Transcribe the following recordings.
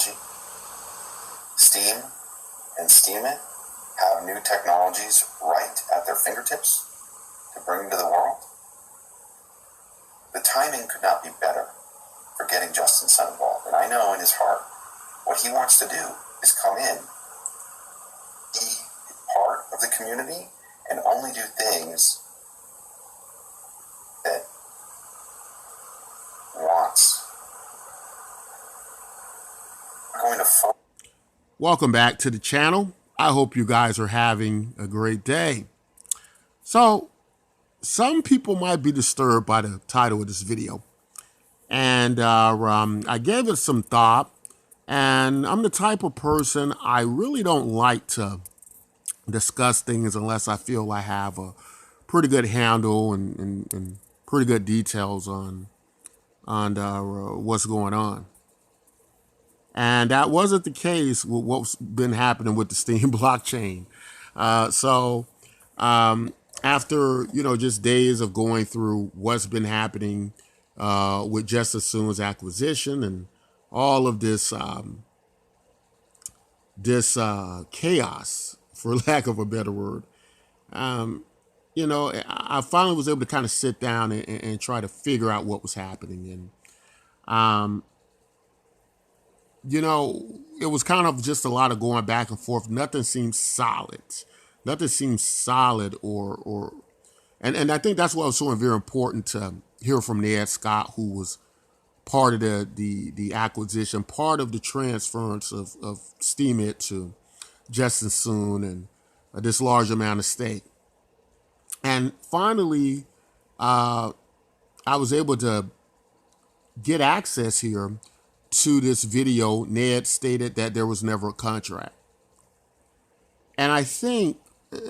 technology. Steem and Steemit have new technologies right at their fingertips to bring to the world. The timing could not be better for getting Justin's son involved. And I know in his heart, what he wants to do is come in, be part of the community, and only do things that wants. I'm going to Welcome back to the channel. I hope you guys are having a great day. So, some people might be disturbed by the title of this video. And I gave it some thought. And I'm the type of person, I really don't like to discuss things unless I feel I have a pretty good handle and pretty good details on what's going on. And that wasn't the case with what's been happening with the Steem blockchain. After, just days of going through what's been happening with Just As Soon's acquisition and all of this chaos, for lack of a better word, I finally was able to kind of sit down and try to figure out what was happening. And, it was kind of just a lot of going back and forth. Nothing seemed solid. Nothing seems solid and I think that's why it was so very important to hear from Ned Scott, who was part of the acquisition, part of the transference of Steemit to Just As Soon and this large amount of stake. And finally, I was able to get access here to this video. Ned stated that there was never a contract. And I think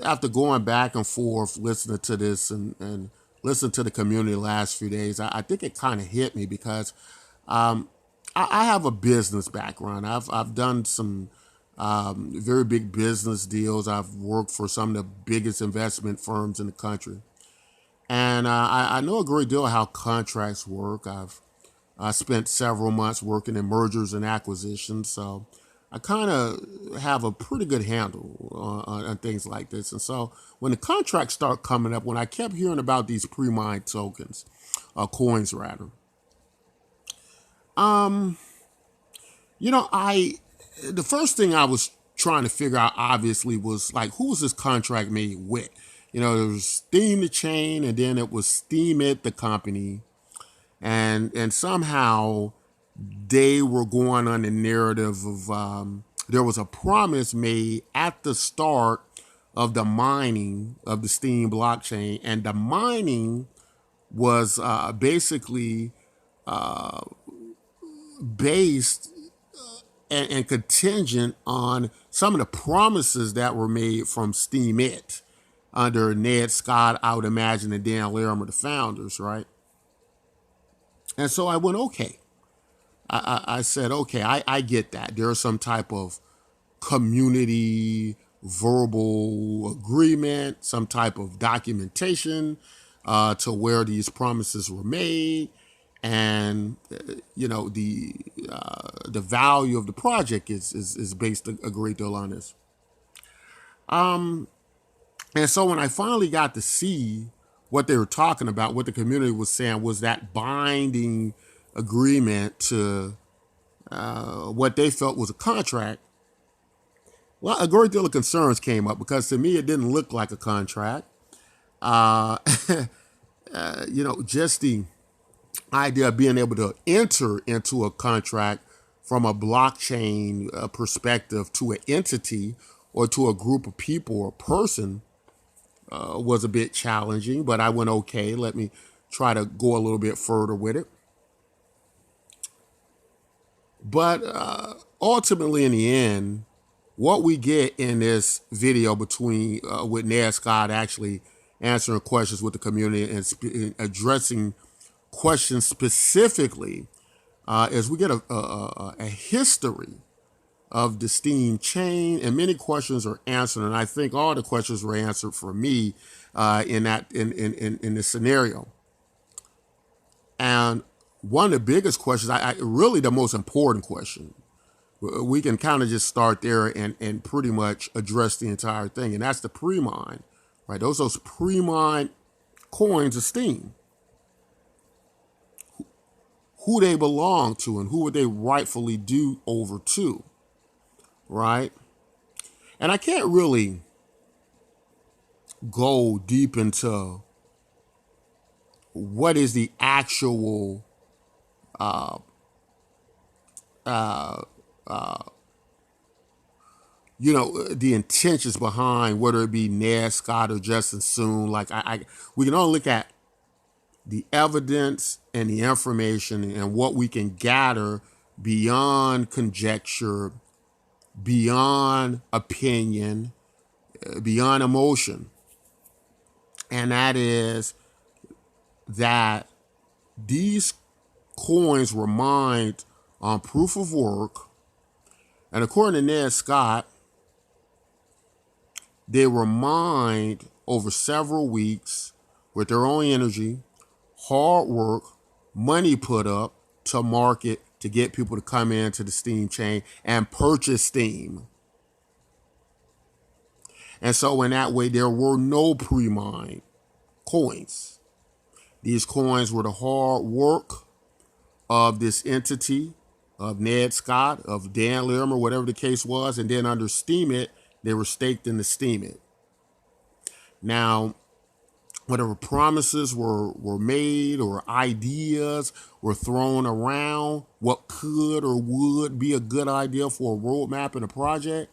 after going back and forth, listening to this and listening to the community the last few days, I think it kind of hit me because I have a business background. I've done some very big business deals. I've worked for some of the biggest investment firms in the country. And I know a great deal of how contracts work. I spent several months working in mergers and acquisitions, so I kind of have a pretty good handle on things like this. And so when the contracts start coming up, when I kept hearing about these pre-mined tokens, coins rather, the first thing I was trying to figure out, obviously, was like, who was this contract made with? There was Steem the chain, and then it was Steemit the company. And somehow they were going on the narrative of there was a promise made at the start of the mining of the Steem blockchain. And the mining was basically based and contingent on some of the promises that were made from Steemit under Ned Scott, I would imagine, and Dan Larimer, the founders, right? And so I went, okay. I said, okay, I get that. There's some type of community verbal agreement, some type of documentation to where these promises were made. And, the value of the project is based a great deal on this. And so when I finally got to see what they were talking about, what the community was saying was that binding agreement to what they felt was a contract. Well, a great deal of concerns came up because to me, it didn't look like a contract. Just the idea of being able to enter into a contract from a blockchain perspective to an entity or to a group of people or person was a bit challenging, but I went, okay, let me try to go a little bit further with it. But ultimately, in the end, what we get in this video between with Ned Scott actually answering questions with the community and addressing questions specifically is we get a history of the Steem chain, and many questions are answered, and I think all the questions were answered for me in this scenario. And one of the biggest questions, really the most important question We can kind of just start there and pretty much address the entire thing. And that's the pre-mine, right? Those pre-mine coins of Steem, who they belong to and who would they rightfully due over to, right? And I can't really go deep into what is the actual the intentions behind whether it be Ned Scott or Justin Soon. Like we can only look at the evidence and the information and what we can gather beyond conjecture, beyond opinion, beyond emotion. And that is that these coins were mined on proof of work. And according to Ned Scott, they were mined over several weeks with their own energy, hard work, money put up to market to get people to come into the Steem chain and purchase Steem. And so in that way, there were no pre-mined coins. These coins were the hard work of this entity, of Ned Scott, of Dan Larimer, whatever the case was, and then under Steem It, they were staked in the Steem It. Now, whatever promises were made or ideas were thrown around, what could or would be a good idea for a roadmap in a project,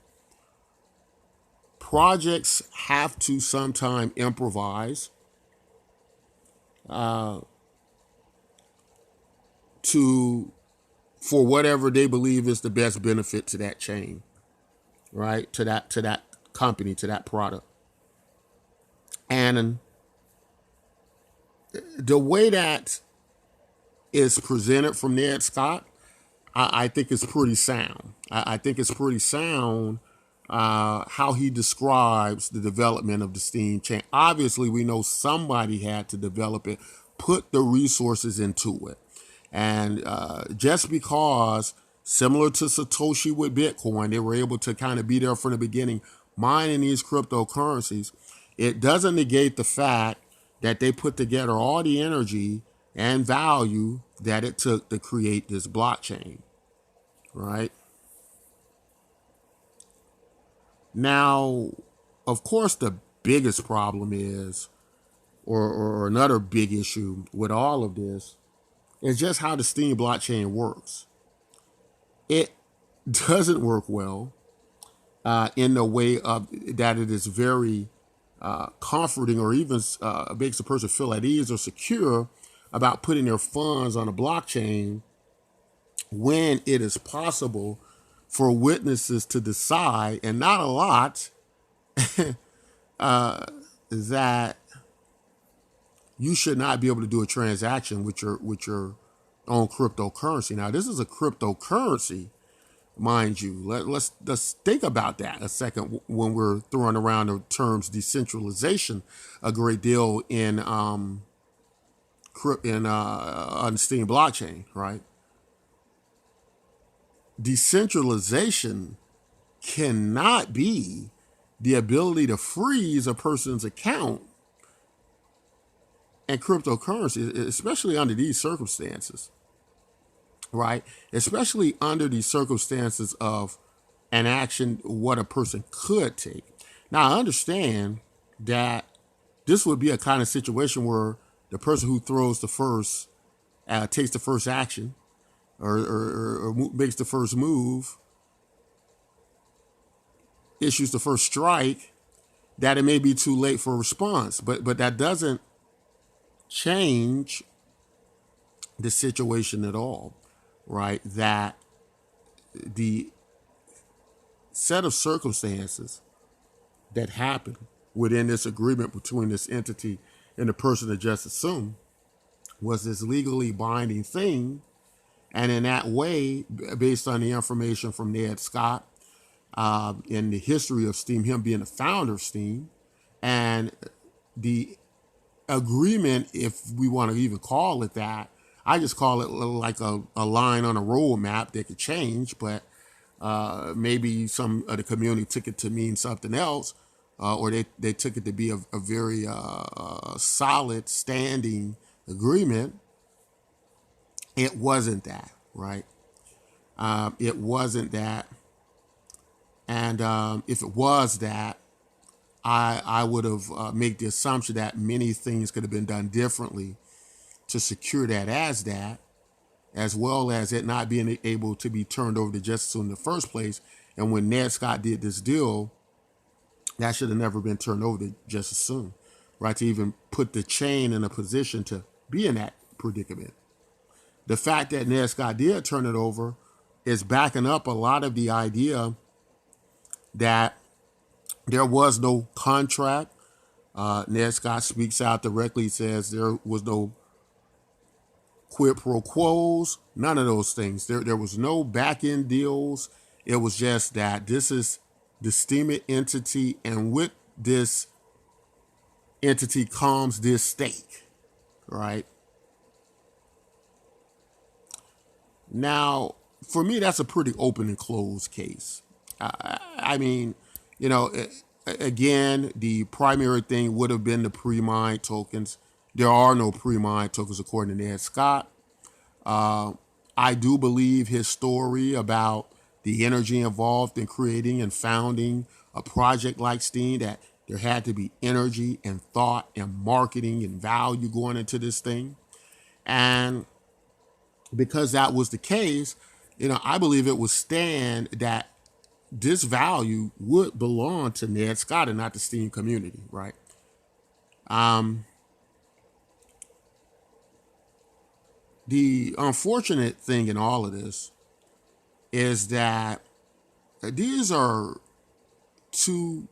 projects have to sometime improvise for whatever they believe is the best benefit to that chain, right? To that company, to that product. And the way that is presented from Ned Scott, I think it's pretty sound. I think it's pretty sound how he describes the development of the Steem chain. Obviously, we know somebody had to develop it, put the resources into it. And just because, similar to Satoshi with Bitcoin, they were able to kind of be there from the beginning, mining these cryptocurrencies, it doesn't negate the fact that they put together all the energy and value that it took to create this blockchain, right? Now, of course, the biggest problem is, or another big issue with all of this, is just how the Steem blockchain works. It doesn't work well in the way of that it is very comforting or even makes a person feel at ease or secure about putting their funds on a blockchain when it is possible for witnesses to decide, and not a lot, that you should not be able to do a transaction with your own cryptocurrency. Now, this is a cryptocurrency, mind you. Let's think about that a second when we're throwing around the terms decentralization a great deal in on the Steem blockchain, right? Decentralization cannot be the ability to freeze a person's account and cryptocurrency, especially under these circumstances, right? Especially under the circumstances of an action, what a person could take. Now, I understand that this would be a kind of situation where the person who throws the first, takes the first action or makes the first move, issues the first strike, that it may be too late for a response. But that doesn't change the situation at all, right? That the set of circumstances that happened within this agreement between this entity and the person that just assumed was this legally binding thing. And in that way, based on the information from Ned Scott, in the history of Steem, him being the founder of Steem, and the agreement, if we want to even call it that, I just call it like a line on a road map that could change, but Maybe some of the community took it to mean something else, or they took it to be a very solid standing agreement. It wasn't that, right? It wasn't that. And if it was that, I would have made the assumption that many things could have been done differently to secure that, as well as it not being able to be turned over to justice in the first place. And when Ned Scott did this deal, that should have never been turned over to Justice Soon, right? To even put the chain in a position to be in that predicament. The fact that Ned Scott did turn it over is backing up a lot of the idea that there was no contract. Ned Scott speaks out directly, says there was no quid pro quos, none of those things. There was no back end deals. It was just that this is the Steem entity, and with this entity comes this stake, right? Now, for me, that's a pretty open and closed case. I mean, you know, again, the primary thing would have been the pre-mine tokens. There are no pre-mine tokens according to Ned Scott. I do believe his story about the energy involved in creating and founding a project like Steem, that there had to be energy and thought and marketing and value going into this thing. And because that was the case, you know, I believe it would stand that this value would belong to Ned Scott and not the Steem community, right? The unfortunate thing in all of this is that these are two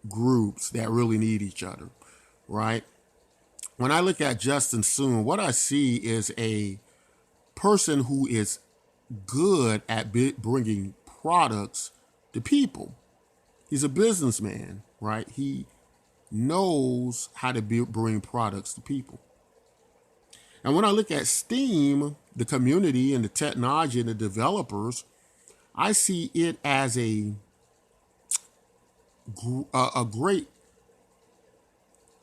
groups that really need each other, right? When I look at Justin Soon, what I see is a person who is good at bringing products to people. He's a businessman, right? He knows how to bring products to people. And when I look at Steem, the community and the technology and the developers, I see it as a great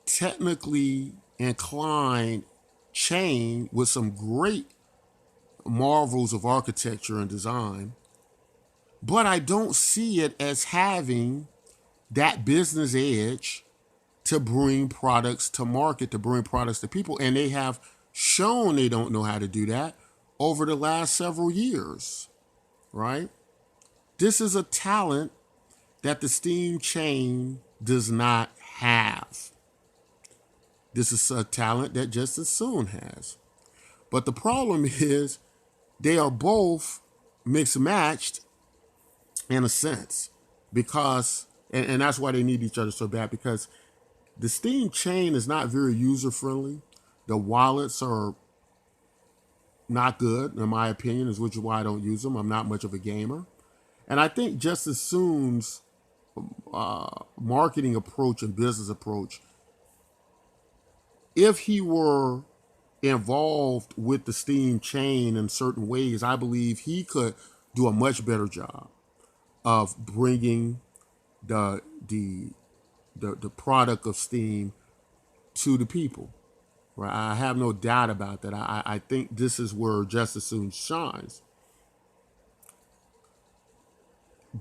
technically inclined chain with some great marvels of architecture and design, but I don't see it as having that business edge to bring products to market, to bring products to people. And they have shown they don't know how to do that over the last several years, right? This is a talent that the Steem chain does not have. This is a talent that Justice Soon has. But the problem is they are both mixed matched in a sense, because, and that's why they need each other so bad, because the Steem chain is not very user friendly. The wallets are not good, in my opinion, which is why I don't use them. I'm not much of a gamer. And I think Justice Soon's marketing approach and business approach, if he were involved with the Steem chain in certain ways, I believe he could do a much better job of bringing the product of Steem to the people. Right? I have no doubt about that. I think this is where Justice Soon shines.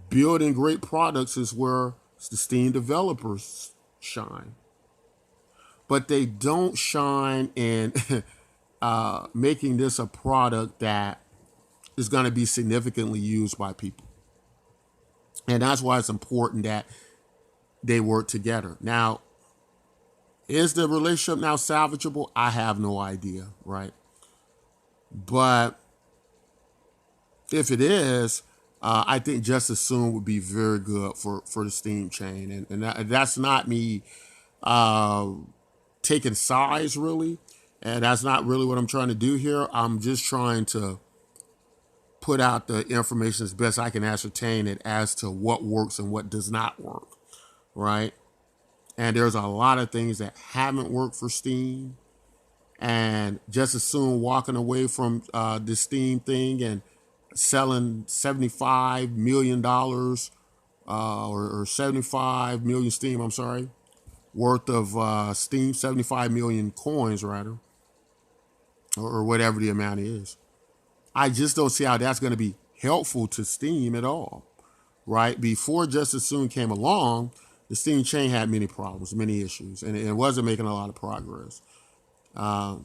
Building great products is where the Steem developers shine. But they don't shine in making this a product that is going to be significantly used by people. And that's why it's important that they work together. Now, is the relationship now salvageable? I have no idea, right? But if it is, I think Justice Soon would be very good for the Steem chain. And that's not me taking sides, really. And that's not really what I'm trying to do here. I'm just trying to put out the information as best I can ascertain it as to what works and what does not work, right? And there's a lot of things that haven't worked for Steem. And Justice Soon walking away from the Steem thing and selling $75 million or 75 million Steem, I'm sorry, worth of Steem, 75 million coins rather, or whatever the amount is. I just don't see how that's going to be helpful to Steem at all, right? Before Justice Soon came along, the Steem chain had many problems, many issues, and it wasn't making a lot of progress. And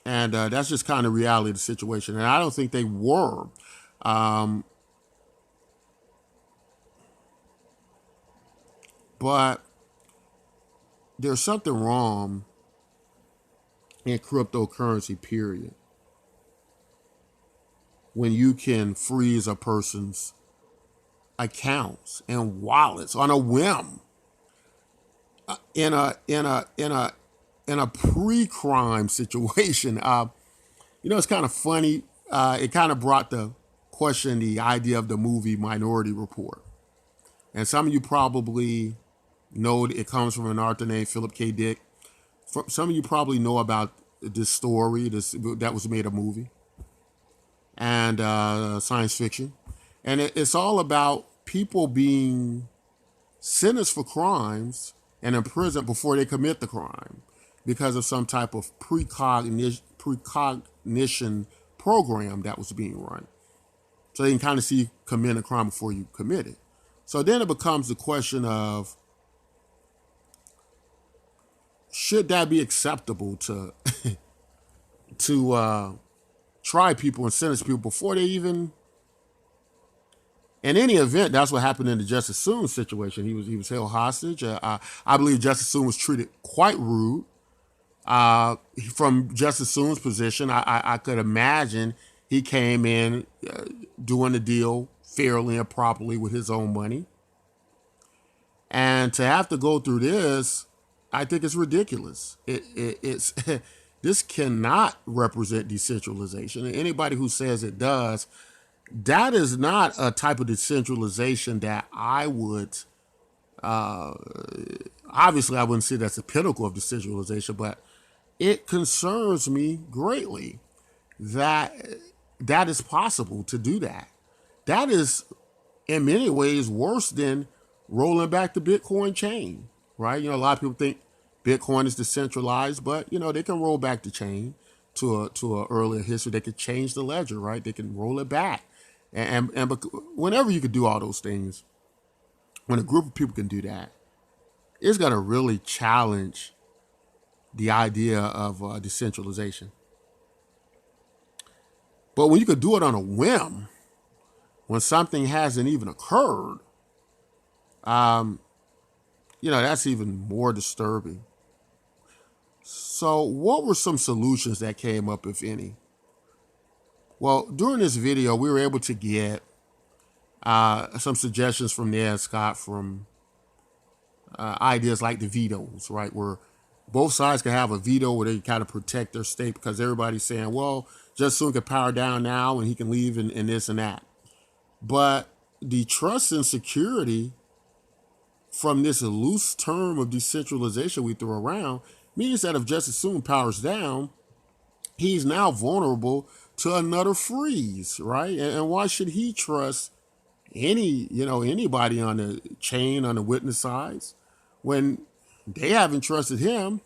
that's just kind of reality of the situation. And I don't think they were. But there's something wrong in cryptocurrency, period, when you can freeze a person's accounts and wallets on a whim in a pre-crime situation. It's kind of funny. It kind of brought the question the idea of the movie Minority Report, and some of you probably know it comes from an author named Philip K. Dick. Some of you probably know about this story. That was made a movie and science fiction, and it's all about people being sentenced for crimes and imprisoned before they commit the crime because of some type of precognition program that was being run. So they can kind of see you commit a crime before you commit it. So then it becomes the question of, should that be acceptable to try people and sentence people before they even? In any event, that's what happened in the Justice Soon situation. He was held hostage. I believe Justice Soon was treated quite rude. From Justice Soon's position, I could imagine he came in doing the deal fairly and properly with his own money. And to have to go through this, I think it's ridiculous. It's this cannot represent decentralization. And anybody who says it does, that is not a type of decentralization that I would, obviously I wouldn't say that's the pinnacle of decentralization, but it concerns me greatly that is possible to do that. That is in many ways worse than rolling back the Bitcoin chain, right? A lot of people think Bitcoin is decentralized, but they can roll back the chain to a earlier history. They could change the ledger, right? They can roll it back. And whenever you can do all those things, when a group of people can do that, it's going to really challenge the idea of decentralization. But when you could do it on a whim, when something hasn't even occurred, that's even more disturbing. So what were some solutions that came up, if any? Well, during this video, we were able to get some suggestions from Ned Scott from ideas like the vetoes, right? Where both sides can have a veto where they kind of protect their state, because everybody's saying, well, Justice Soon can power down now and he can leave and this and that. But the trust and security from this loose term of decentralization we throw around means that if Justice Soon powers down, he's now vulnerable to another freeze, right? And why should he trust anybody on the chain, on the witness sides, when they haven't trusted him?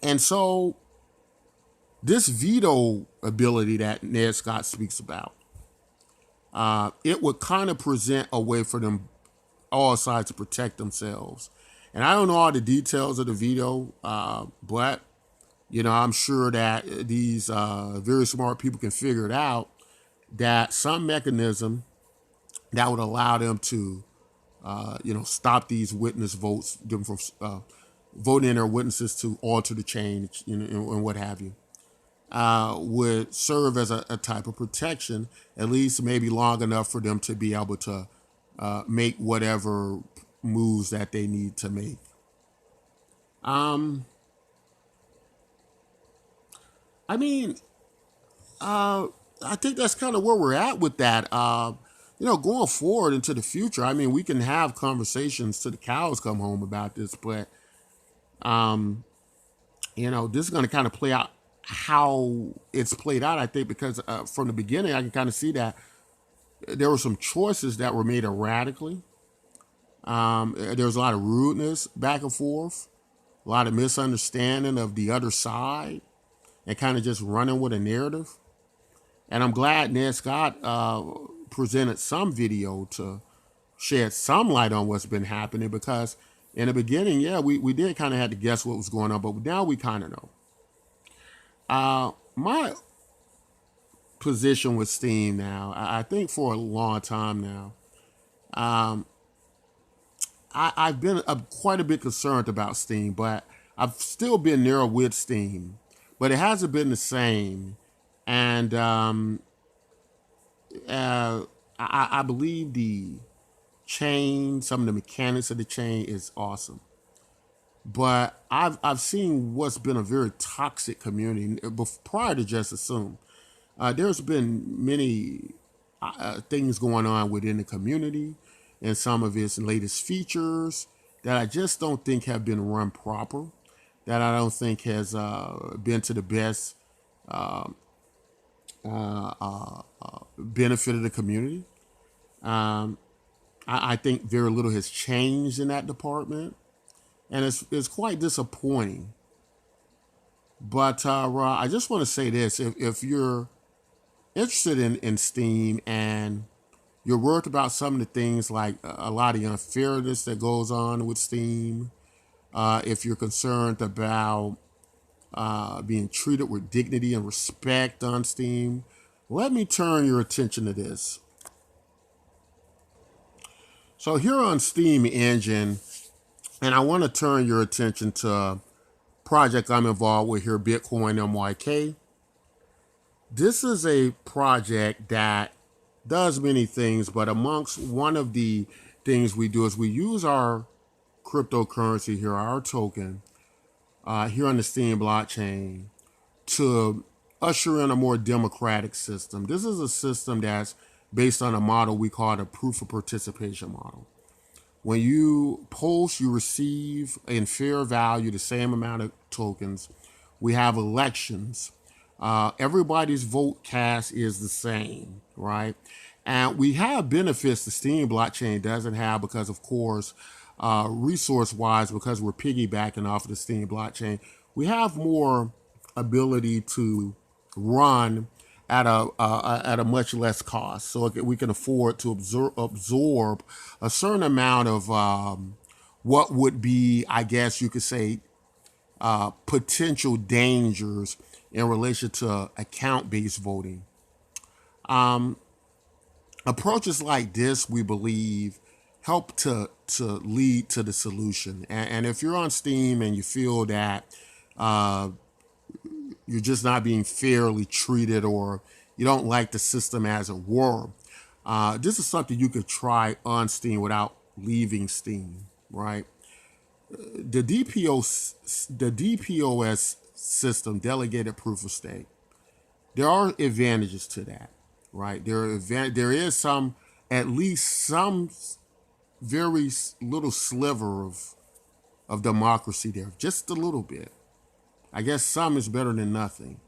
And so this veto ability that Ned Scott speaks about, it would kind of present a way for them, all sides, to protect themselves. And I don't know all the details of the veto, but I'm sure that these very smart people can figure it out, that some mechanism that would allow them to, stop these witness votes, them from voting in their witnesses to alter the chain, and what have you, would serve as a type of protection, at least maybe long enough for them to be able to make whatever moves that they need to make. I think that's kind of where we're at with that. Going forward into the future, we can have conversations till the cows come home about this, but, this is going to kind of play out how it's played out, I think, because from the beginning, I can kind of see that there were some choices that were made erratically. There was a lot of rudeness back and forth, a lot of misunderstanding of the other side, and kind of just running with a narrative. And I'm glad Ned Scott presented some video to shed some light on what's been happening, because in the beginning, yeah, we did kind of have to guess what was going on, but now we kind of know. My position with Steem now, I think for a long time now, I've been quite a bit concerned about Steem, but I've still been there with Steem, but it hasn't been the same. And I believe the chain, some of the mechanics of the chain is awesome. But I've seen what's been a very toxic community prior to Just Assume. There's been many things going on within the community and some of its latest features that I just don't think have been run proper, that I don't think has been to the best benefit of the community. I think very little has changed in that department, and it's quite disappointing. But Ra, I just want to say this: if you're interested in Steem and you're worried about some of the things like a lot of unfairness that goes on with Steem, if you're concerned about being treated with dignity and respect on Steem, let me turn your attention to this. So here on Steem Engine, and I want to turn your attention to a project I'm involved with here, Bitcoin MYK. This is a project that does many things, but amongst one of the things we do is we use our cryptocurrency here, our token, here on the Steem blockchain to usher in a more democratic system. This is a system that's based on a model we call the proof of participation model. When you post, you receive in fair value the same amount of tokens. We have elections. Everybody's vote cast is the same, right? And we have benefits the Steem blockchain doesn't have because, of course, resource-wise, because we're piggybacking off of the Steem blockchain, we have more ability to run at a much less cost. So we can afford to absorb a certain amount of what would be, I guess you could say, potential dangers in relation to account-based voting. Approaches like this, we believe, help to lead to the solution. And if you're on Steem and you feel that you're just not being fairly treated, or you don't like the system as it were, this is something you could try on Steem without leaving Steem, right? The DPoS system, delegated proof of stake, there are advantages to that, right? There is some, at least some very little sliver of democracy there, just a little bit. I guess some is better than nothing,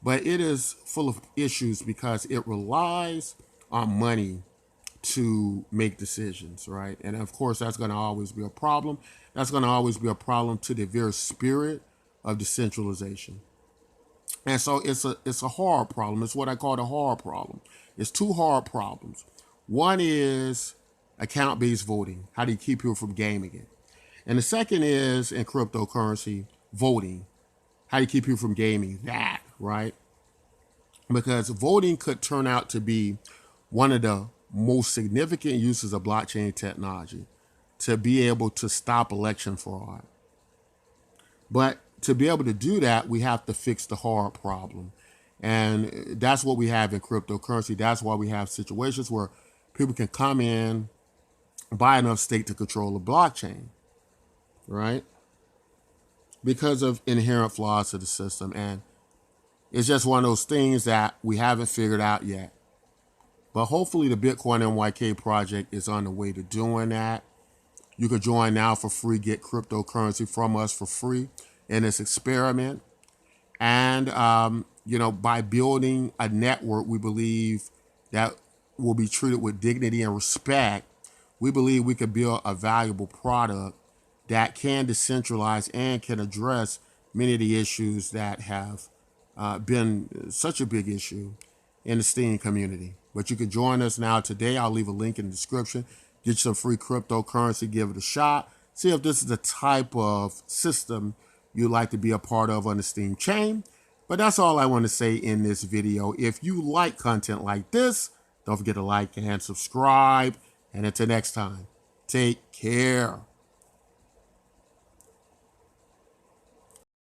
but it is full of issues because it relies on money to make decisions, right? And of course, that's going to always be a problem. That's going to always be a problem to the very spirit of decentralization. And so it's a hard problem. It's what I call the hard problem. It's two hard problems. One is account-based voting. How do you keep people from gaming it? And the second is, in cryptocurrency, voting. How do you keep people from gaming that, right? Because voting could turn out to be one of the most significant uses of blockchain technology to be able to stop election fraud. But to be able to do that, we have to fix the hard problem. And that's what we have in cryptocurrency. That's why we have situations where people can come in, buy enough stake to control the blockchain, right? Because of inherent flaws to the system. And it's just one of those things that we haven't figured out yet. But hopefully the Bitcoin MYK project is on the way to doing that. You could join now for free, get cryptocurrency from us for free in this experiment. And, by building a network, we believe that will be treated with dignity and respect. We believe we could build a valuable product that can decentralize and can address many of the issues that have been such a big issue in the Steem community. But you can join us now today. I'll leave a link in the description. Get you some free cryptocurrency, give it a shot. See if this is the type of system you'd like to be a part of on the Steem chain. But that's all I want to say in this video. If you like content like this, don't forget to like and subscribe. And until next time, take care.